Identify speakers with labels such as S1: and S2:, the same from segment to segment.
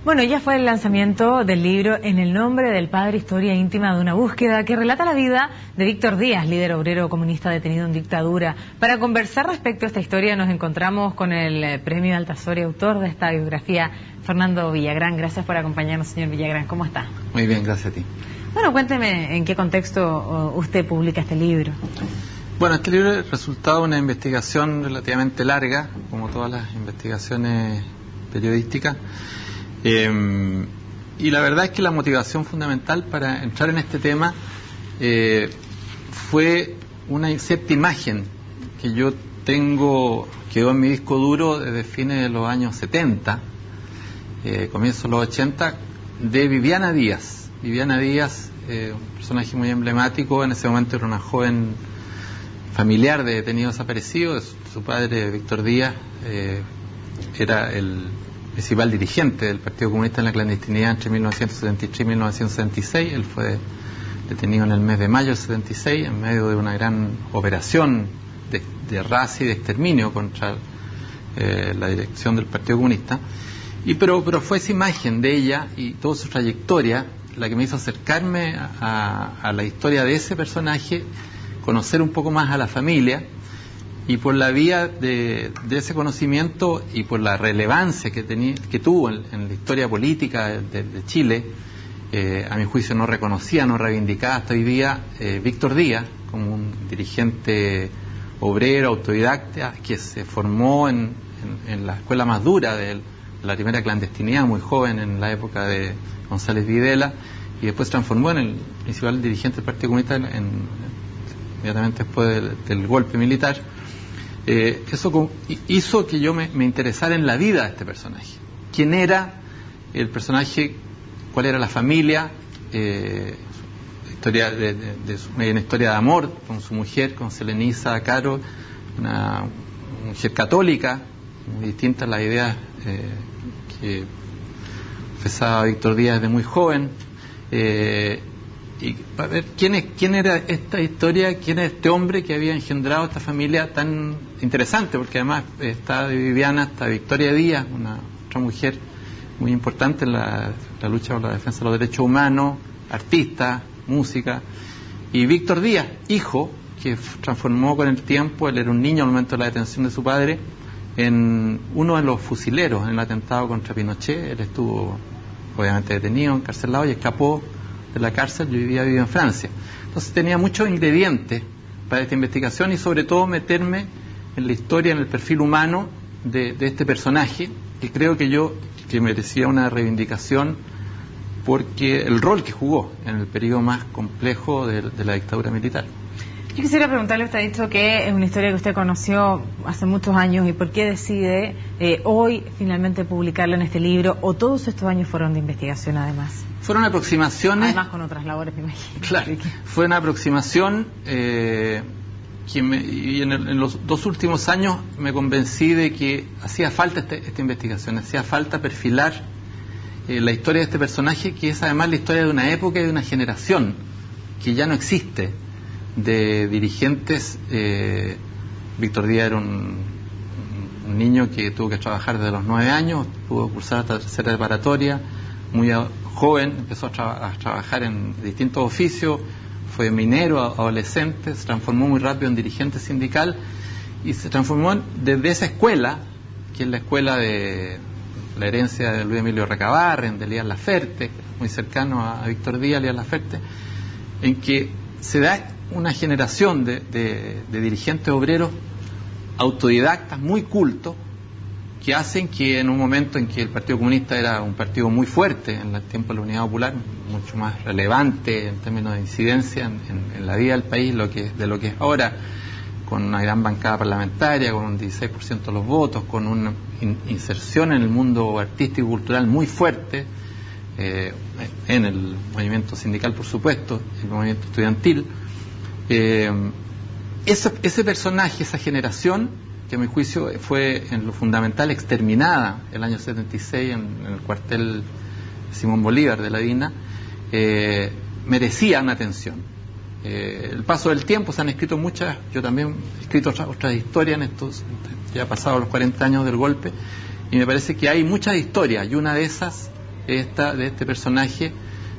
S1: Bueno, ya fue el lanzamiento del libro En el nombre del padre, historia íntima de una búsqueda, que relata la vida de Víctor Díaz, líder obrero comunista detenido en dictadura. Para conversar respecto a esta historia nos encontramos con el premio Altazor y autor de esta biografía, Fernando Villagrán. Gracias por acompañarnos, señor Villagrán. ¿Cómo está?
S2: Muy bien, gracias a ti.
S1: Bueno, cuénteme en qué contexto usted publica este libro.
S2: Bueno, este libro es resultado de una investigación relativamente larga, como todas las investigaciones periodísticas. Y la verdad es que la motivación fundamental para entrar en este tema fue una cierta imagen que yo tengo, quedó en mi disco duro desde fines de los años 70, comienzos de los 80, de Viviana Díaz. Viviana Díaz, un personaje muy emblemático, en ese momento era una joven familiar de detenido desaparecido. Su padre, Víctor Díaz, era el principal dirigente del Partido Comunista en la clandestinidad entre 1973 y 1976. Él fue detenido en el mes de mayo del 76 en medio de una gran operación de raza y de exterminio contra la dirección del Partido Comunista. Pero fue esa imagen de ella y toda su trayectoria la que me hizo acercarme a la historia de ese personaje, conocer un poco más a la familia, y por la vía de ese conocimiento y por la relevancia que tuvo en la historia política de Chile, a mi juicio no reconocida, no reivindicada hasta hoy día, Víctor Díaz, como un dirigente obrero, autodidacta, que se formó en la escuela más dura de la primera clandestinidad, muy joven, en la época de González Videla, y después se transformó en el principal dirigente del Partido Comunista inmediatamente después del golpe militar. Eso hizo que yo me interesara en la vida de este personaje. ¿Quién era el personaje? ¿Cuál era la familia? Historia una historia de amor con su mujer, con Seleniza Caro, una mujer católica, muy distinta a las ideas que profesaba Víctor Díaz desde muy joven. Y a ver, ¿quién era esta historia? ¿Quién es este hombre que había engendrado esta familia tan interesante? Porque además está de Viviana hasta Victoria Díaz, otra mujer muy importante en la lucha por la defensa de los derechos humanos, artista, música. Y Víctor Díaz, hijo, que transformó con el tiempo, él era un niño al momento de la detención de su padre, en uno de los fusileros en el atentado contra Pinochet. Él estuvo obviamente detenido, encarcelado, y escapó de la cárcel. Yo vivió en Francia. Entonces tenía muchos ingredientes para esta investigación, y sobre todo meterme en la historia, en el perfil humano de este personaje, que creo que merecía una reivindicación, porque el rol que jugó en el periodo más complejo de la dictadura militar.
S1: Yo quisiera preguntarle, usted ha dicho que es una historia que usted conoció hace muchos años, y por qué decide hoy finalmente publicarla en este libro, o todos estos años fueron de investigación además.
S2: Fueron aproximaciones.
S1: Además con otras labores, me imagino.
S2: Claro, fue una aproximación y en los 2 últimos años me convencí de que hacía falta esta investigación, hacía falta perfilar la historia de este personaje, que es además la historia de una época y de una generación que ya no existe, de dirigentes. Víctor Díaz era un niño que tuvo que trabajar desde los 9 años, pudo cursar hasta la tercera preparatoria, muy joven, empezó a trabajar en distintos oficios, fue minero, adolescente, se transformó muy rápido en dirigente sindical, y se transformó desde esa escuela, que es la escuela de la herencia de Luis Emilio Recabarren, de Elías Laferte, muy cercano a Víctor Díaz, Elías Laferte, en que se da una generación de dirigentes obreros autodidactas, muy cultos, que hacen que en un momento en que el Partido Comunista era un partido muy fuerte en el tiempo de la Unidad Popular, mucho más relevante en términos de incidencia en la vida del país de lo que es ahora, con una gran bancada parlamentaria, con un 16% de los votos, con una inserción en el mundo artístico y cultural muy fuerte, en el movimiento sindical, por supuesto, el movimiento estudiantil. Ese personaje, esa generación, que a mi juicio fue en lo fundamental exterminada el año 76 en el cuartel Simón Bolívar de la DINA, merecía una atención. El paso del tiempo, se han escrito muchas, yo también he escrito otras historias en estos, ya pasados los 40 años del golpe, y me parece que hay muchas historias, y una de esas de este personaje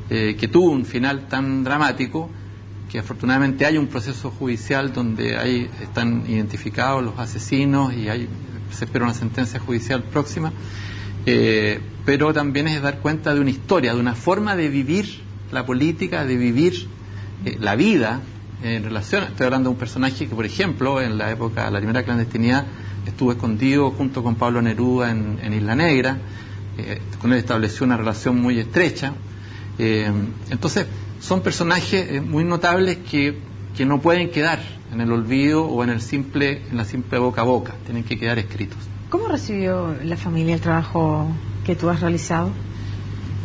S2: que tuvo un final tan dramático, que afortunadamente hay un proceso judicial donde están identificados los asesinos y se espera una sentencia judicial próxima, pero también es dar cuenta de una historia, de una forma de vivir la política, de vivir la vida en relación. Estoy hablando de un personaje que, por ejemplo, en la época de la primera clandestinidad estuvo escondido junto con Pablo Neruda en Isla Negra, con él estableció una relación muy estrecha. Entonces son personajes muy notables que no pueden quedar en el olvido o en la simple boca a boca, tienen que quedar escritos.
S1: ¿Cómo recibió la familia el trabajo que tú has realizado?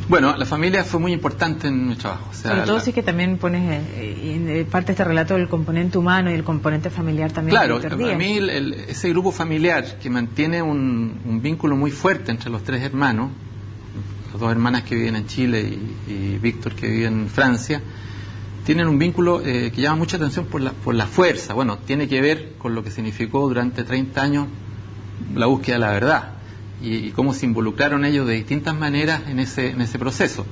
S2: Bueno, la familia fue muy importante en mi trabajo. O sea,
S1: sobre todo si es que también pones en parte de este relato el componente humano y el componente familiar también.
S2: Claro, a mí ese grupo familiar que mantiene un vínculo muy fuerte entre los tres hermanos, las dos hermanas que viven en Chile y Víctor que vive en Francia, tienen un vínculo que llama mucha atención por la fuerza. Bueno, tiene que ver con lo que significó durante 30 años la búsqueda de la verdad y cómo se involucraron ellos de distintas maneras en ese proceso.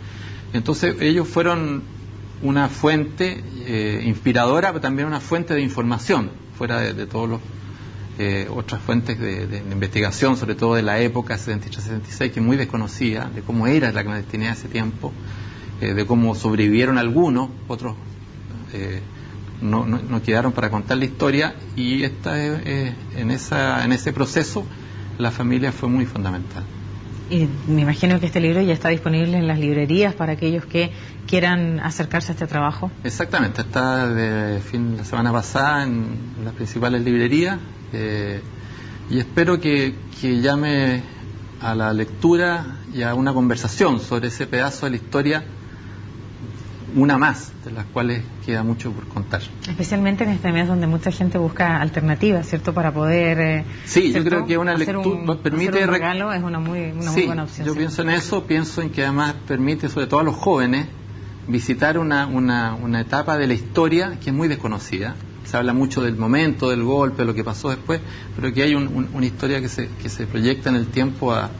S2: Entonces ellos fueron una fuente inspiradora, pero también una fuente de información, fuera de todos los otras fuentes de investigación, sobre todo de la época 73-76, que es muy desconocida, de cómo era la clandestinidad ese tiempo, de cómo sobrevivieron algunos, otros no quedaron para contar la historia, y en ese proceso la familia fue muy fundamental.
S1: Y me imagino que este libro ya está disponible en las librerías para aquellos que quieran acercarse a este trabajo.
S2: Exactamente, está la semana pasada en las principales librerías, y espero que llame a la lectura y a una conversación sobre ese pedazo de la historia, una más, de las cuales queda mucho por contar. Especialmente en este mes donde mucha gente busca alternativas, ¿cierto? Para poder... sí, yo creo que una lectura permite... Hacer un regalo es una muy buena opción. Yo pienso en eso, pienso en que además permite, sobre todo a los jóvenes, visitar una etapa de la historia que es muy desconocida. Se habla mucho del momento, del golpe, de lo que pasó después, pero que hay una historia que se proyecta en el tiempo a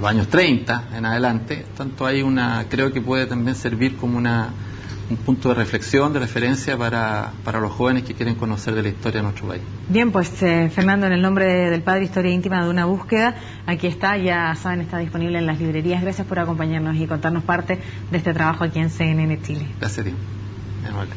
S2: los años 30 en adelante. Tanto hay creo que puede también servir como un punto de reflexión, de referencia para los jóvenes que quieren conocer de la historia de nuestro país. Bien, pues Fernando, en el nombre del Padre, Historia íntima de una búsqueda, aquí está, ya saben, está disponible en las librerías. Gracias por acompañarnos y contarnos parte de este trabajo aquí en CNN Chile. Gracias a ti, muy amable.